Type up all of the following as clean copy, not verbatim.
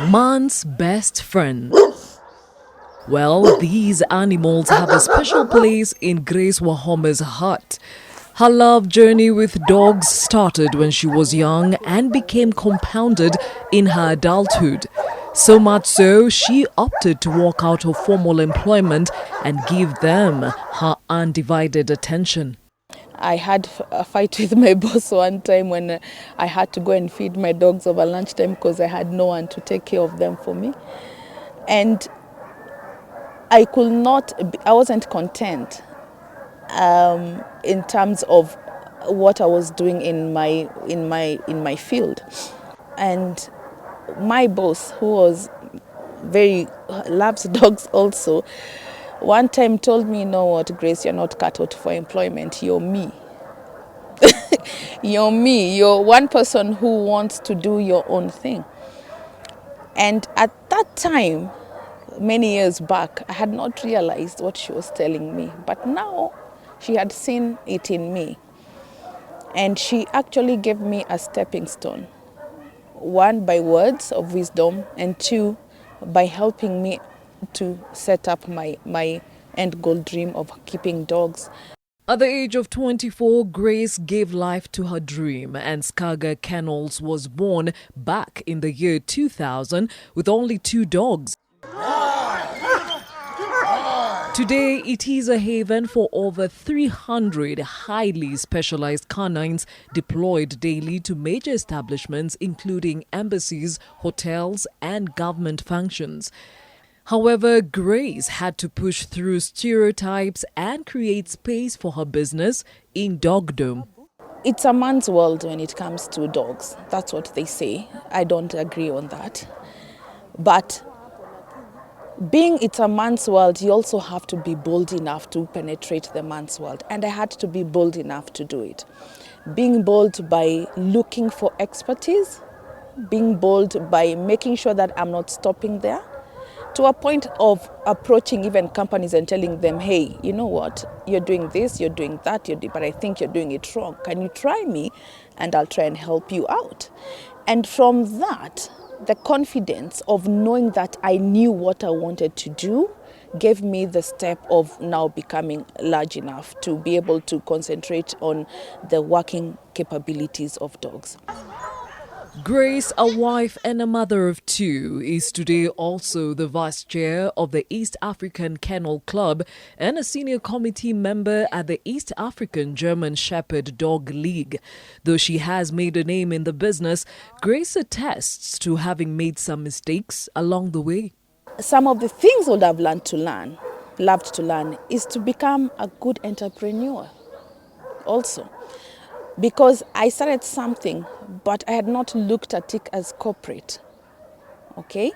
Man's best friend. Well, these animals have a special place in Grace Wahome's heart. Her love journey with dogs started when she was young and became compounded in her adulthood. So much so, she opted to walk out of formal employment and give them her undivided attention. I had a fight with my boss one time when I had to go and feed my dogs over lunchtime because I had no one to take care of them for me. And I wasn't content in terms of what I was doing in my field. And my boss, who loves dogs also, one time told me, "You know what, Grace, you're not cut out for employment, you're me." You're me. You're one person who wants to do your own thing. And at that time, many years back, I had not realized what she was telling me. But now she had seen it in me. And she actually gave me a stepping stone. One, by words of wisdom, and two, by helping me to set up my end goal dream of keeping dogs. At the age of 24, Grace gave life to her dream, and Skaga Kennels was born back in the year 2000 with only 2 dogs. Today, it is a haven for over 300 highly specialized canines deployed daily to major establishments including embassies, hotels, and government functions. However, Grace had to push through stereotypes and create space for her business in dogdom. It's a man's world when it comes to dogs. That's what they say. I don't agree on that. But being it's a man's world, you also have to be bold enough to penetrate the man's world. And I had to be bold enough to do it. Being bold by looking for expertise, being bold by making sure that I'm not stopping there, to a point of approaching even companies and telling them, "Hey, you know what, you're doing this, you're doing that, but I think you're doing it wrong. Can you try me and I'll try and help you out?" And from that, the confidence of knowing that I knew what I wanted to do gave me the step of now becoming large enough to be able to concentrate on the working capabilities of dogs. Grace, a wife and a mother of 2, is today also the vice chair of the East African Kennel Club and a senior committee member at the East African German Shepherd Dog League. Though she has made a name in the business, Grace attests to having made some mistakes along the way. Some of the things I would have loved to learn, is to become a good entrepreneur also. Because I started something, but I had not looked at it as corporate, okay?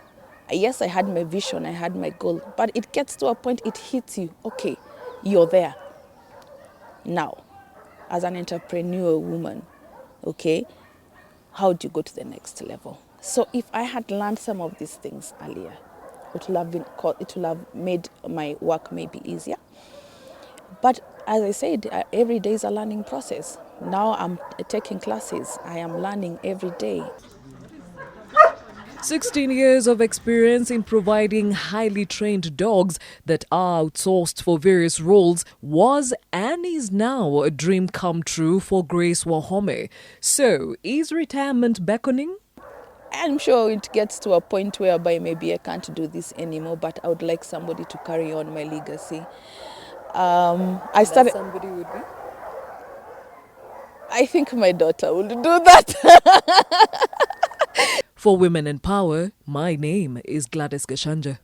Yes, I had my vision, I had my goal, but it gets to a point, it hits you, okay, you're there. Now, as an entrepreneur woman, okay, how do you go to the next level? So if I had learned some of these things earlier, it would have made my work maybe easier. But as I said, every day is a learning process. Now I'm taking classes. I am learning every day. 16 years of experience in providing highly trained dogs that are outsourced for various roles was and is now a dream come true for Grace Wahome. So, is retirement beckoning? I'm sure it gets to a point whereby maybe I can't do this anymore, but I would like somebody to carry on my legacy. Somebody would be? I think my daughter will do that. For Women in Power, my name is Gladys Gachanja.